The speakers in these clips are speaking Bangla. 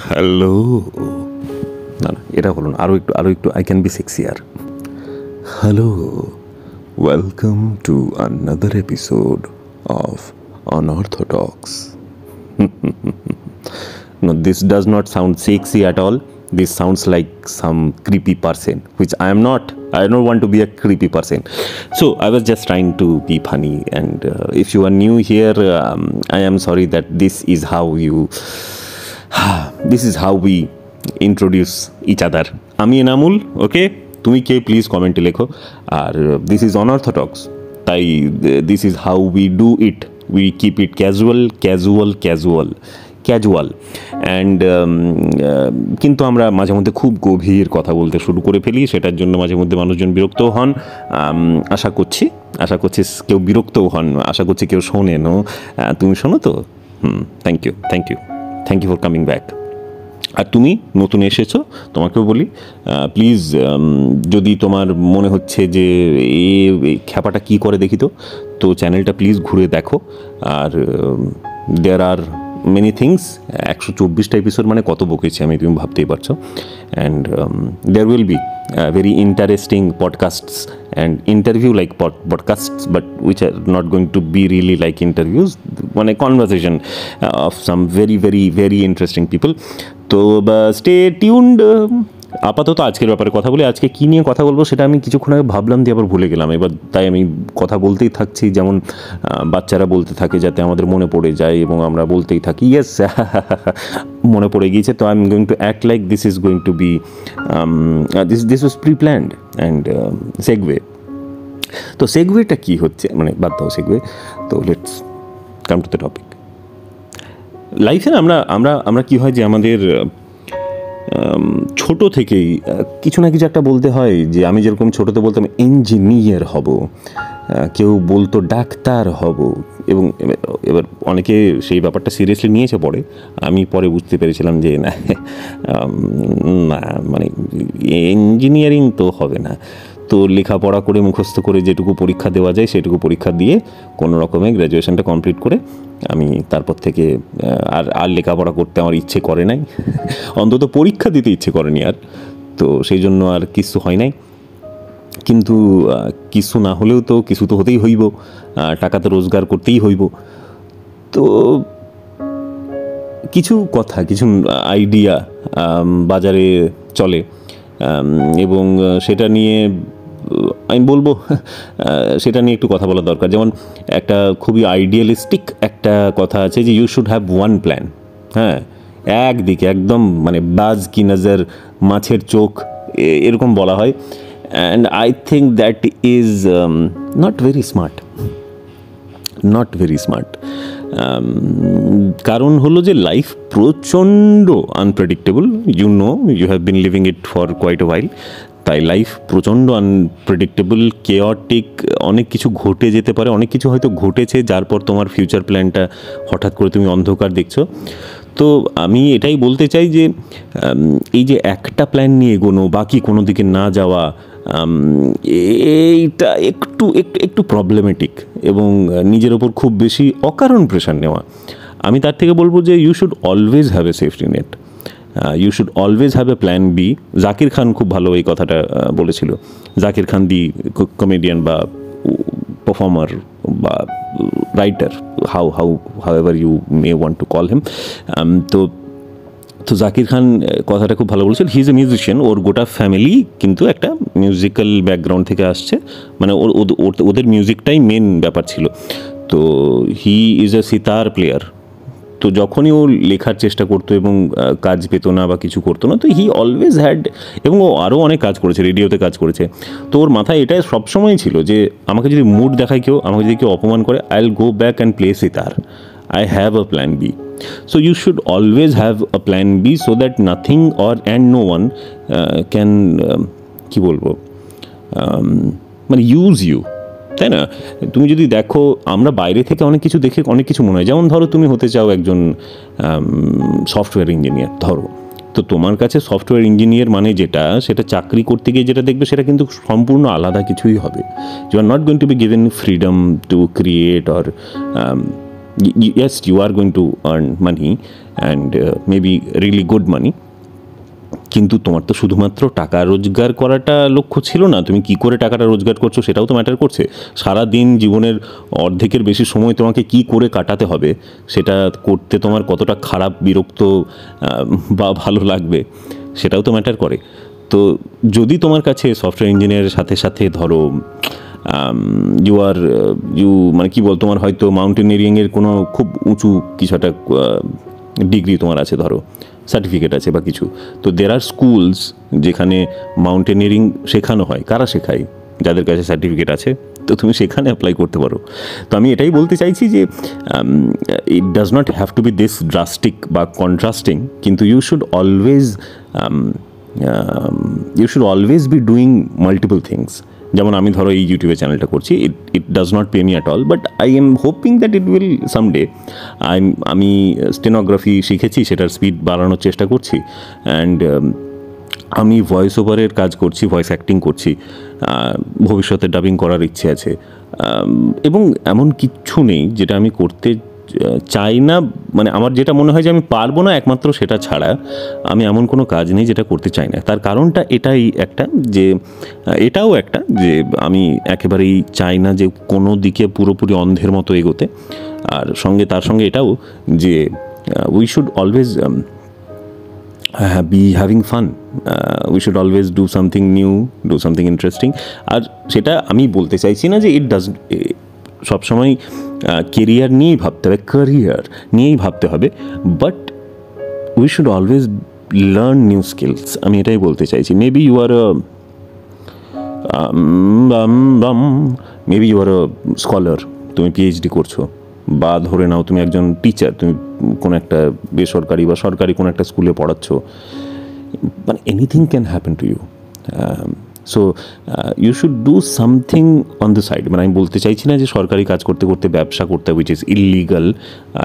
হ্যালো, না না, এটা হলো না, আরও একটু I can be sexier. Hello, welcome to another episode of Unorthodox. No, this does not sound sexy at all. This sounds like some creepy person, which I am not. I don't want to be a creepy person. So I was just trying to be funny. And if you are new here, I am sorry that this is how we introduce each other. আমি এনামুল, ওকে? তুমি কে প্লিজ কমেন্টে লেখো। আর দিস ইজ অনঅর্থোডক্স, তাই this is how we do it. We keep it casual and কিন্তু আমরা মাঝে মধ্যে খুব গভীর কথা বলতে শুরু করে ফেলি, সেটার জন্য মাঝে মধ্যে মানুষজন বিরক্তও হন। আশা করছি কেউ বিরক্তও হন, আশা করছি কেউ শোনেনও। তুমি শোনো তো? Thank you for coming back. আর তুমি নতুন এসেছো, তোমাকেও বলি প্লিজ, যদি তোমার মনে হচ্ছে যে এই খ্যাপাটা কী করে দেখি তো চ্যানেলটা প্লিজ ঘুরে দেখো। আর দেয়ার আর মেনি থিংস। 124টা এপিসোড মানে কত বকেছি আমি, তুমি ভাবতেই পারছো। And there will be very interesting podcasts and interview like podcasts, but which are not going to be really like interviews, one a conversation of some very interesting people. So stay tuned. আপাতত আজকের ব্যাপারে কথা বলি। আজকে কী নিয়ে কথা বলবো সেটা আমি কিছুক্ষণ আগে ভাবলাম দিয়ে আবার ভুলে গেলাম। এবার তাই আমি কথা বলতেই থাকছি, যেমন বাচ্চারা বলতে থাকে, যাতে আমাদের মনে পড়ে যায় এবং আমরা বলতেই থাকি ইয়েস মনে পড়ে গিয়েছে। তো I am going to act like this is going to be this was pre planned and segue. তো সেগওয়েটা কী হচ্ছে, মানে বাদ দাও সেগওয়ে, তো let's come to the topic. লাইফে আমরা কী হয় যে আমাদের ছোট থেকেই কিছু না কিছু একটা বলতে হয়। যে আমি যেরকম ছোটোতে বলতাম ইঞ্জিনিয়ার হব, কেউ বলতো ডাক্তার হব, এবং এবার অনেকে সেই ব্যাপারটা সিরিয়াসলি নিয়েছে পরে। আমি পরে বুঝতে পেরেছিলাম যে না, মানে ইঞ্জিনিয়ারিং তো হবে না। তো লেখাপড়া করে মুখস্থ করে যেটুকু পরীক্ষা দেওয়া যায় সেটুকু পরীক্ষা দিয়ে কোনো রকমে গ্র্যাজুয়েশনটা কমপ্লিট করে আমি তারপর থেকে আর লেখাপড়া করতে আমার ইচ্ছে করে নাই, অন্তত পরীক্ষা দিতে ইচ্ছে করেনি আর। তো সেই জন্য আর কিছু হয় নাই। কিন্তু কিছু না হলেও তো কিছু তো হতেই হইব, টাকা তো রোজগার করতেই হইব। তো কিছু কথা, কিছু আইডিয়া বাজারে চলে এবং সেটা নিয়ে আমি বলবো সেটা নিয়ে একটু কথা বলা দরকার। যেমন একটা খুবই আইডিয়ালিস্টিক একটা কথা আছে যে you should have one plan. হ্যাঁ, একদিকে একদম মানে বাজ কি নজর, মাছের চোখ, এরকম বলা হয়। And I think that is not very smart. কারণ হলো যে লাইফ প্রচণ্ড unpredictable. You have been living it for quite a while. তাই লাইফ প্রচণ্ড আনপ্রেডিক্টেবল, কেওটিক, অনেক কিছু ঘটে যেতে পারে। অনেক কিছু হয়তো ঘটেছে যার পর তোমার ফিউচার প্ল্যানটা হঠাৎ করে তুমি অন্ধকার দেখছো। তো আমি এটাই বলতে চাই যে এই যে একটা প্ল্যান নিয়ে এগোনো, বাকি কোনো দিকে না যাওয়া, এইটা একটু প্রবলেমেটিক এবং নিজের ওপর খুব বেশি অকারণ প্রেশার নেওয়া। আমি তার থেকে বলবো যে you should always have a safety net, you should always have a plan B. Zakir Khan খুব ভালো এই কথাটা বলেছিল। জাকির খান দি কমেডিয়ান বা পারফর্মার বা writer, however you may want to call him. তো জাকির খান কথাটা খুব ভালো বলেছিল। হি ইজ এ মিউজিশিয়ান, ওর গোটা ফ্যামিলি কিন্তু একটা মিউজিক্যাল ব্যাকগ্রাউন্ড থেকে আসছে, মানে ওদের মিউজিকটাই মেন ব্যাপার ছিল। তো he is a sitar player. তো যখনই ও লেখার চেষ্টা করতো এবং কাজ পেতো না বা কিছু করতো না, তো হি অলওয়েজ হ্যাড, এবং ও আরও অনেক কাজ করেছে, রেডিওতে কাজ করেছে। তো ওর মাথায় এটাই সবসময় ছিল যে আমাকে যদি মুড দেখায় কেউ, আমাকে যদি কেউ অপমান করে, I will go back and play sitar. I have a plan B. So you should always have a plan B so that nothing and no one can কি বলবো, মানে ইউজ ইউ, তাই না? তুমি যদি দেখো, আমরা বাইরে থেকে অনেক কিছু দেখে অনেক কিছু মনে হয়। যেমন ধরো তুমি হতে চাও একজন সফটওয়্যার ইঞ্জিনিয়ার, ধরো। তো তোমার কাছে সফটওয়্যার ইঞ্জিনিয়ার মানে যেটা, সেটা চাকরি করতে গিয়ে যেটা দেখবে সেটা কিন্তু সম্পূর্ণ আলাদা কিছুই হবে। You are not going to be given freedom to create, or yes, you are going to earn money and maybe really good money. কিন্তু তোমার তো শুধুমাত্র টাকা রোজগার করাটা লক্ষ্য ছিল না, তুমি কি করে টাকাটা রোজগার করছো সেটাও তো ম্যাটার করছে। সারা দিন জীবনের অর্ধেকের বেশি সময় তোমাকে কি করে কাটাতে হবে, সেটা করতে তোমার কতটা খারাপ, বিরক্ত বা ভালো লাগবে, সেটাও তো ম্যাটার করে। তো যদি তোমার কাছে সফটওয়্যার ইঞ্জিনিয়ারের সাথে সাথে ধরো ইউ মানে কী বল, তোমার হয়তো মাউন্টেনিয়ারিংয়ের কোনো খুব উঁচু কিছু একটা ডিগ্রি তোমার আছে, ধরো সার্টিফিকেট আছে বা কিছু, তো দের আর স্কুলস যেখানে মাউন্টেনিয়ারিং শেখানো হয়। কারা শেখায়? যাদের কাছে সার্টিফিকেট আছে। তো তুমি সেখানে অ্যাপ্লাই করতে পারো। তো আমি এটাই বলতে চাইছি যে it does not have to be this drastic বা কন্ট্রাস্টিং, কিন্তু you should always be doing multiple things. যেমন আমি ধরো এই ইউটিউবে চ্যানেলটা করছি, it does not pay me at all, but I am hoping that it will someday. আমি স্টেনোগ্রাফি শিখেছি, সেটার স্পিড বাড়ানোর চেষ্টা করছি। অ্যান্ড আমি ভয়েস ওভারের কাজ করছি, ভয়েস অ্যাক্টিং করছি, ভবিষ্যতে ডাবিং করার ইচ্ছে আছে। এবং এমন কিচ্ছু নেই যেটা আমি করতে চাই না, মানে আমার যেটা মনে হয় যে আমি পারবো না, একমাত্র সেটা ছাড়া আমি এমন কোনো কাজ নেই যেটা করতে চাই না। তার কারণটা এটাও একটা যে আমি একেবারেই চাই না যে কোনো দিকে পুরোপুরি অন্ধের মতো এগোতে। আর তার সঙ্গে এটাও যে we should always be having fun. We should always do something new, do something interesting. আর সেটা আমি বলতে চাইছি না যে সবসময় কেরিয়ার নিয়েই ভাবতে হবে, ক্যারিয়ার নিয়েই ভাবতে হবে, but we should always learn new skills. আমি এটাই বলতে চাইছি। মেবি ইউ আর স্কলার, তুমি পিএইচডি করছো, বা ধরে নাও তুমি একজন টিচার, তুমি কোনো একটা বেসরকারি বা সরকারি কোনো একটা স্কুলে পড়াচ্ছ, মানে anything can happen to you. So you should do something on the side. মানে আমি বলতে চাইছি না যে সরকারি কাজ করতে করতে ব্যবসা করতে, which is illegal.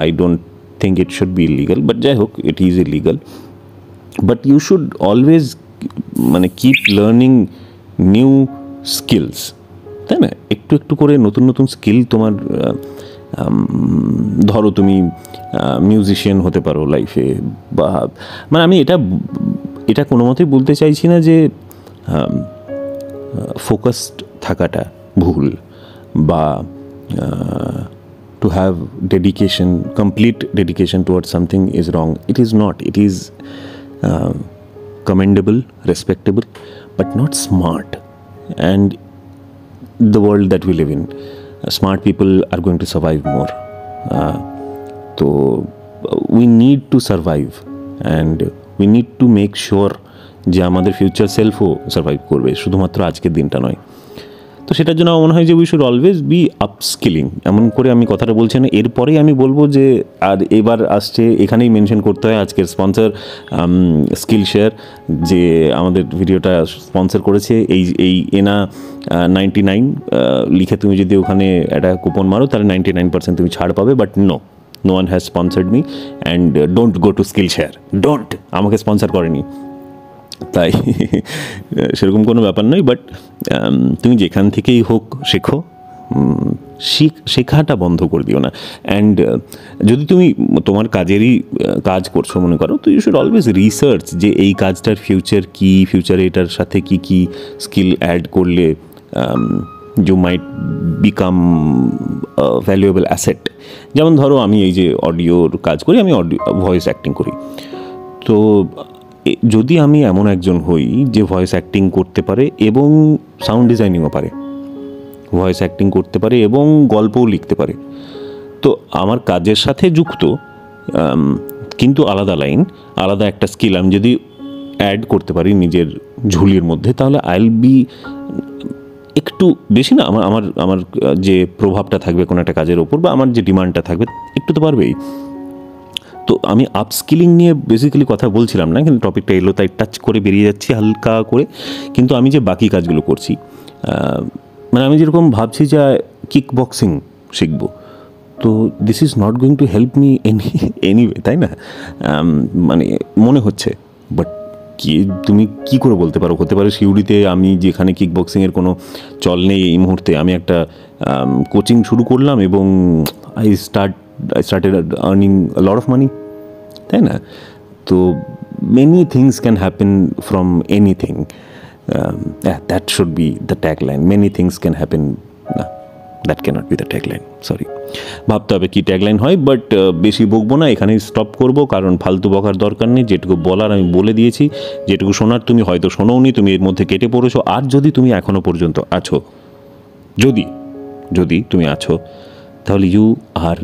I don't think it should be illegal, but যাই হোক, it is illegal. But you should always মানে কিপ লার্নিং নিউ স্কিলস, তাই না? একটু একটু করে নতুন নতুন স্কিল তোমার, ধরো তুমি মিউজিশিয়ান হতে পারো লাইফে, বা মানে আমি এটা কোনো মতেই বলতে চাইছি না যে ফোকাসড থাকাটা ভুল, বা to have dedication, complete dedication towards something is wrong. It is not. It is commendable, respectable, but not smart. And the world that we live in, smart people are going to survive more. So we need to survive, and we need to make sure যে আমাদের ফিউচার সেলফও সার্ভাইভ করবে, শুধুমাত্র আজকের দিনটা নয়। তো সেটার জন্য আমার মনে হয় যে we should always B upskilling. এমন করে আমি কথাটা বলছি না। এরপরেই আমি বলবো যে, আর এবার আসছে, এখানেই মেনশন করতে হয় আজকের স্পন্সর স্কিল শেয়ার, যে আমাদের ভিডিওটা স্পন্সর করেছে। এই এনা 99 লিখে তুমি যদি ওখানে একটা কুপন মারো, তাহলে 99% তুমি ছাড় পাবে। But no one has sponsored me, and don't go to Skillshare. Don't, আমাকে স্পন্সর করেনি, তাই সেরকম কোনো ব্যাপার নয়। বাট তুমি যেখান থেকেই হোক শেখো, শেখাটা বন্ধ করে দিও না। অ্যান্ড যদি তুমি তোমার কাজ করছো মনে করো, তো ইউ শুড অলওয়েজ রিসার্চ যে এই কাজটার ফিউচার কী, ফিউচারে এটার সাথে কী কী স্কিল অ্যাড করলে you might become a valuable asset. যেমন ধরো আমি এই যে অডিওর কাজ করি, আমি ভয়েস অ্যাক্টিং করি। তো যদি আমি এমন একজন হই যে ভয়েস অ্যাক্টিং করতে পারে এবং সাউন্ড ডিজাইনিংও পারে, ভয়েস অ্যাক্টিং করতে পারে এবং গল্পও লিখতে পারে, তো আমার কাজের সাথে যুক্ত কিন্তু আলাদা লাইন, আলাদা একটা স্কিল আমি যদি অ্যাড করতে পারি নিজের ঝুলির মধ্যে, তাহলে আই উইল বি একটু বেশি না, আমার যে প্রভাবটা থাকবে কোনো একটা কাজের ওপর, বা আমার যে ডিমান্ডটা থাকবে, একটু তো পারবেই। তো আমি আপস্কিলিং নিয়ে বেসিক্যালি কথা বলছিলাম না, কিন্তু টপিকটা এলো তাই টাচ করে বেরিয়ে যাচ্ছি হালকা করে। কিন্তু আমি যে বাকি কাজগুলো করছি, মানে আমি যেরকম ভাবছি যে কিক বক্সিং শিখবো, তো this is not going to help me anyway, তাই না? মানে মনে হচ্ছে, বাট তুমি কি করে বলতে পারো? হতে পারে সিউড়িতে আমি যেখানে কিক বক্সিংয়ের কোনো চল নেই এই মুহূর্তে, আমি একটা কোচিং শুরু করলাম এবং I started earning a lot of money. তাই না? তো many things can happen from anything, that should be the tagline. Many things can happen, না, that can't be the tagline, sorry. ভাবতে হবে কী ট্যাগলাইন হয়, বাট বেশি বকবো না, এখানেই স্টপ করব, কারণ ফালতু বকার দরকার নেই। যেটুকু বলার আমি বলে দিয়েছি, যেটুকু শোনার তুমি হয়তো শোনোওনি, তুমি এর মধ্যে কেটে পড়েছো। আর যদি তুমি এখনও পর্যন্ত আছো, যদি তুমি আছো, তাহলে you are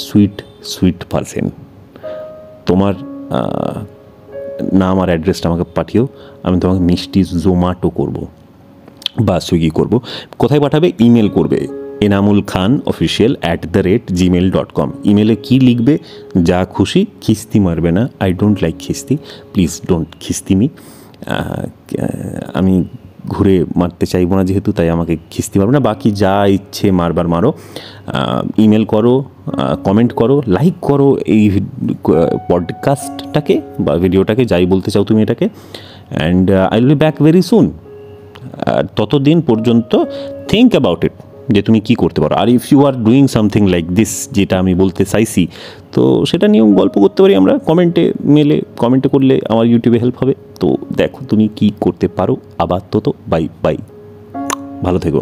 sweet sweet person. তোমার নাম আর অ্যাড্রেসটা আমাকে পাঠিও, আমি তোমাকে মিষ্টি জোম্যাটো করব বা সুইগি করব। কোথায় পাঠাবে? ইমেল করবে enamulkhanofficial@gmail.com। ইমেলে কী লিখবে? যা খুশি, খিস্তি মারবে না। আই ডোন্ট লাইক খিস্তি, প্লিজ ডোন্ট খিস্তি মি। আমি ঘুরে মারতে চাইবো না যেহেতু, তাই আমাকে খিস্তি মারবে না। বাকি যা ইচ্ছে মারবার মারো। ইমেল করো, কমেন্ট করো, লাইক করো এই পডকাস্টটাকে বা ভিডিওটাকে, যাই বলতে চাও তুমি এটাকে। And I will be back very soon. ততদিন পর্যন্ত থিঙ্ক অ্যাবাউট ইট, যে তুমি কী করতে পারো। আর if you are doing something like this, যেটা আমি বলতে চাইছি, তো সেটা নিয়েও গল্প করতে পারি আমরা কমেন্টে, কমেন্টে করলে আমার ইউটিউবে হেল্প হবে। তো দেখো তুমি কি করতে পারো। আবার তো বাই বাই, ভালো থেকো।